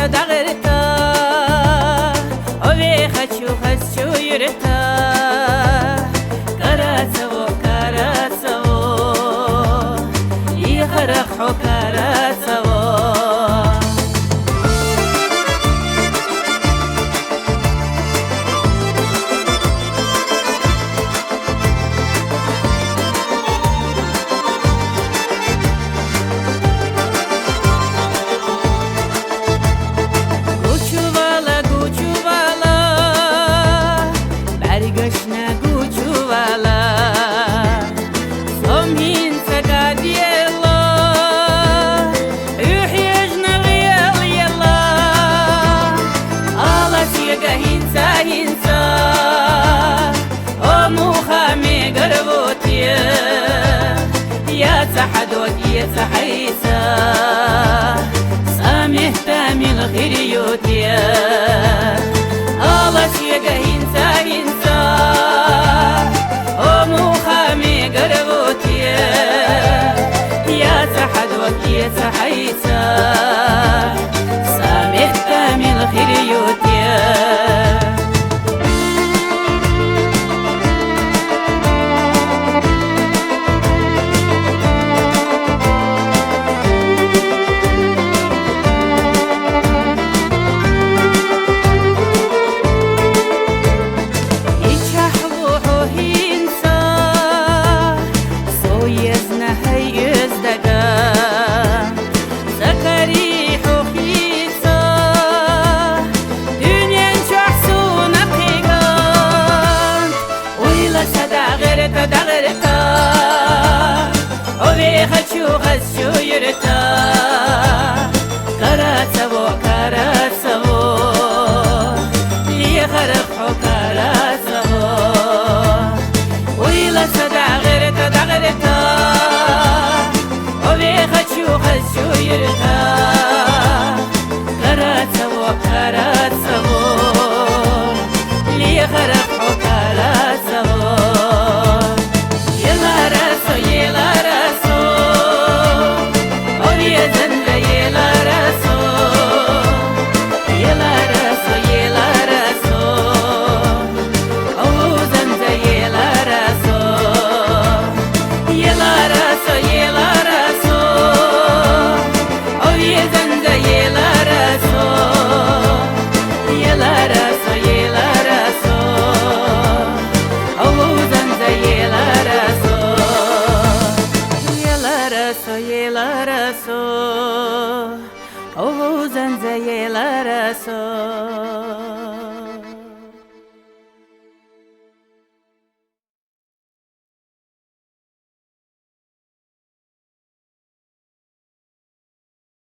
дагырта, ове хочу юрта. Карасаво, и харахо карасаво. يا سحدوك يا سحيسا سامح تامل خيريوتيا الله سيجا هنسا هنسا أمو خامي قربوتيا يا سحدوك يا سحيسا سامح تامل خيريوتيا دغرتا اوه хочу юрта карасаво لي خرخو карасаво ويلا دغرتا اوه хочу юрта карасаво لي خرخو карасаво. Oh, zanza ye la raso.